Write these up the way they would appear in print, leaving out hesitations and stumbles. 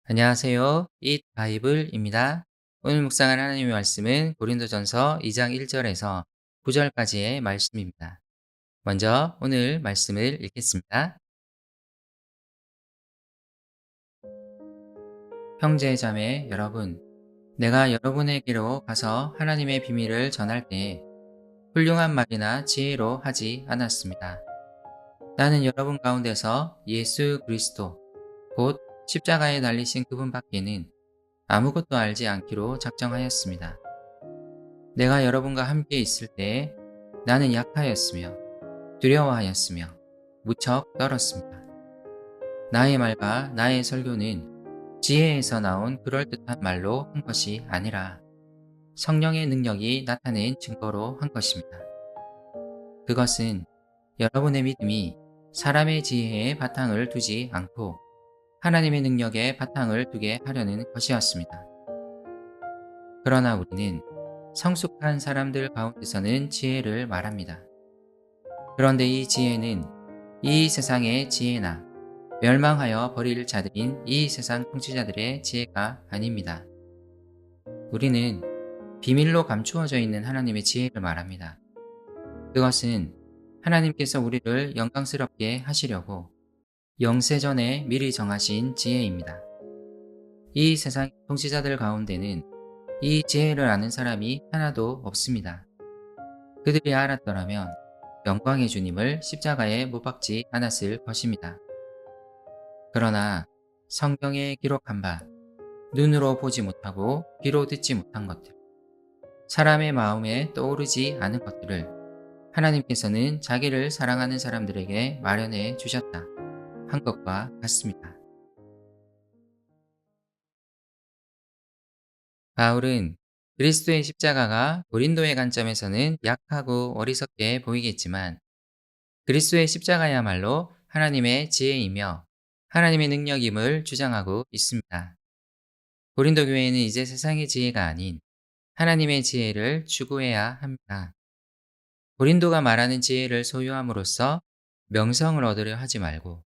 안녕하세요. 잇 바이블입니다. 오늘 묵상할 하나님의 말씀은 고린도전서 2장 1절에서 9절까지의 말씀입니다. 먼저 오늘 말씀을 읽겠습니다. 형제 자매 여러분, 내가 여러분에게로 가서 하나님의 비밀을 전할 때 훌륭한 말이나 지혜로 하지 않았습니다. 나는 여러분 가운데서 예수 그리스도, 곧 십자가에 달리신 그분밖에는 아무것도 알지 않기로 작정하였습니다. 내가 여러분과 함께 있을 때 나는 약하였으며 두려워하였으며 무척 떨었습니다. 나의 말과 나의 설교는 지혜에서 나온 그럴듯한 말로 한 것이 아니라 성령의 능력이 나타낸 증거로 한 것입니다. 그것은 여러분의 믿음이 사람의 지혜에 바탕을 두지 않고 하나님의 능력에 바탕을 두게 하려는 것이었습니다. 그러나 우리는 성숙한 사람들 가운데서는 지혜를 말합니다. 그런데 이 지혜는 이 세상의 지혜나 멸망하여 버릴 자들인 이 세상 통치자들의 지혜가 아닙니다. 우리는 비밀로 감추어져 있는 하나님의 지혜를 말합니다. 그것은 하나님께서 우리를 영광스럽게 하시려고 영세전에 미리 정하신 지혜입니다. 이 세상 통치자들 가운데는 이 지혜를 아는 사람이 하나도 없습니다. 그들이 알았더라면 영광의 주님을 십자가에 못 박지 않았을 것입니다. 그러나 성경에 기록한 바 눈으로 보지 못하고 귀로 듣지 못한 것들, 사람의 마음에 떠오르지 않은 것들을 하나님께서는 자기를 사랑하는 사람들에게 마련해 주셨다 한 것과 같습니다. 바울은 그리스도의 십자가가 고린도의 관점에서는 약하고 어리석게 보이겠지만 그리스도의 십자가야말로 하나님의 지혜이며 하나님의 능력임을 주장하고 있습니다. 고린도 교회는 이제 세상의 지혜가 아닌 하나님의 지혜를 추구해야 합니다. 고린도가 말하는 지혜를 소유함으로써 명성을 얻으려 하지 말고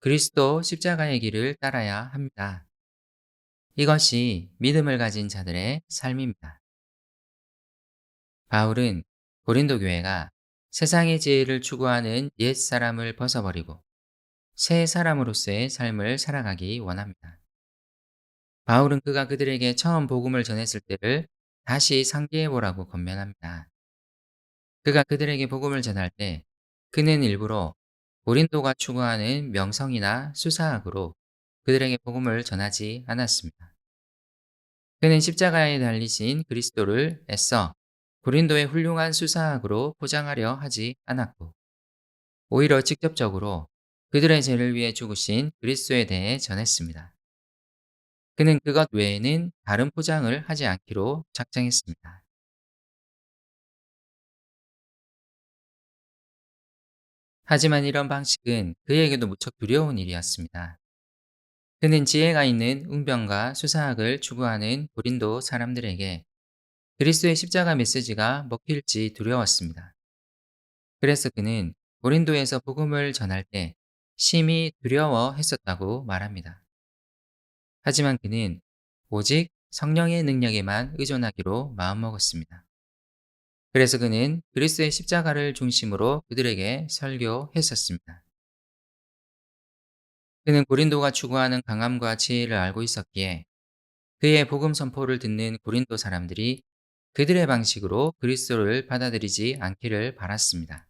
그리스도 십자가의 길을 따라야 합니다. 이것이 믿음을 가진 자들의 삶입니다. 바울은 고린도 교회가 세상의 지혜를 추구하는 옛 사람을 벗어버리고 새 사람으로서의 삶을 살아가기 원합니다. 바울은 그가 그들에게 처음 복음을 전했을 때를 다시 상기해보라고 권면합니다. 그가 그들에게 복음을 전할 때 그는 일부러 고린도가 추구하는 명성이나 수사학으로 그들에게 복음을 전하지 않았습니다. 그는 십자가에 달리신 그리스도를 애써 고린도의 훌륭한 수사학으로 포장하려 하지 않았고 오히려 직접적으로 그들의 죄를 위해 죽으신 그리스도에 대해 전했습니다. 그는 그것 외에는 다른 포장을 하지 않기로 작정했습니다. 하지만 이런 방식은 그에게도 무척 두려운 일이었습니다. 그는 지혜가 있는 웅변과 수사학을 추구하는 고린도 사람들에게 그리스도의 십자가 메시지가 먹힐지 두려웠습니다. 그래서 그는 고린도에서 복음을 전할 때 심히 두려워했었다고 말합니다. 하지만 그는 오직 성령의 능력에만 의존하기로 마음먹었습니다. 그래서 그는 그리스도의 십자가를 중심으로 그들에게 설교했었습니다. 그는 고린도가 추구하는 강함과 지혜를 알고 있었기에 그의 복음 선포를 듣는 고린도 사람들이 그들의 방식으로 그리스도를 받아들이지 않기를 바랐습니다.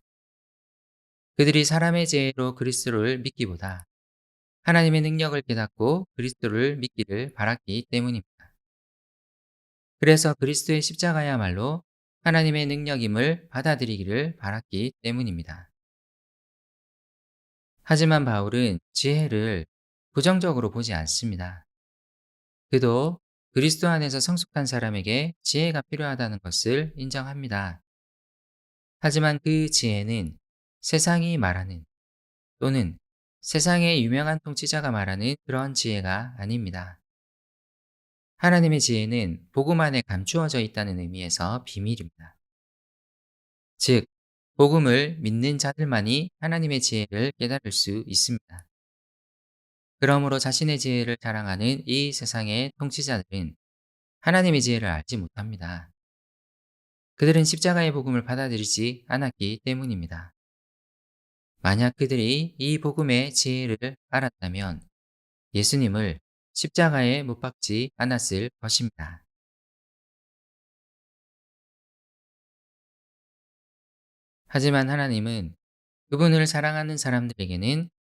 그들이 사람의 지혜로 그리스도를 믿기보다 하나님의 능력을 깨닫고 그리스도를 믿기를 바랐기 때문입니다. 그래서 그리스도의 십자가야말로 하나님의 능력임을 받아들이기를 바랐기 때문입니다. 하지만 바울은 지혜를 부정적으로 보지 않습니다. 그도 그리스도 안에서 성숙한 사람에게 지혜가 필요하다는 것을 인정합니다. 하지만 그 지혜는 세상이 말하는 또는 세상의 유명한 통치자가 말하는 그런 지혜가 아닙니다. 하나님의 지혜는 복음 안에 감추어져 있다는 의미에서 비밀입니다. 즉, 복음을 믿는 자들만이 하나님의 지혜를 깨달을 수 있습니다. 그러므로 자신의 지혜를 자랑하는 이 세상의 통치자들은 하나님의 지혜를 알지 못합니다. 그들은 십자가의 복음을 받아들이지 않았기 때문입니다. 만약 그들이 이 복음의 지혜를 알았다면 예수님을 십자가에 못 박지 않았을 것입니다. 하지만 하나님은 그분을 사랑하는 사람들에게는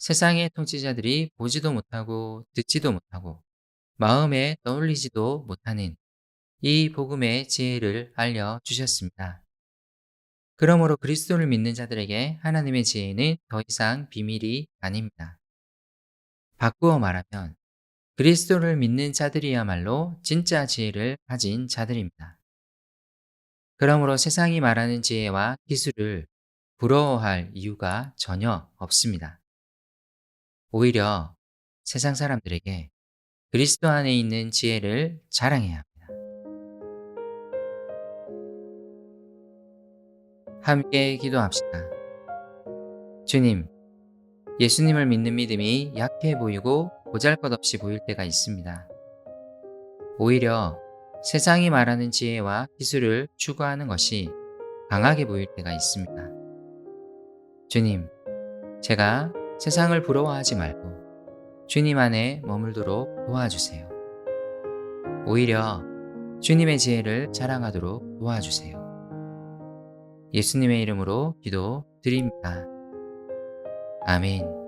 세상의 통치자들이 보지도 못하고 듣지도 못하고 마음에 떠올리지도 못하는 이 복음의 지혜를 알려주셨습니다. 그러므로 그리스도를 믿는 자들에게 하나님의 지혜는 더 이상 비밀이 아닙니다. 바꾸어 말하면 그리스도를 믿는 자들이야말로 진짜 지혜를 가진 자들입니다. 그러므로 세상이 말하는 지혜와 기술을 부러워할 이유가 전혀 없습니다. 오히려 세상 사람들에게 그리스도 안에 있는 지혜를 자랑해야 합니다. 함께 기도합시다. 주님, 예수님을 믿는 믿음이 약해 보이고 보잘것없이 보일 때가 있습니다. 오히려 세상이 말하는 지혜와 기술을 추구하는 것이 강하게 보일 때가 있습니다. 주님, 제가 세상을 부러워하지 말고 주님 안에 머물도록 도와주세요. 오히려 주님의 지혜를 자랑하도록 도와주세요. 예수님의 이름으로 기도드립니다. 아멘.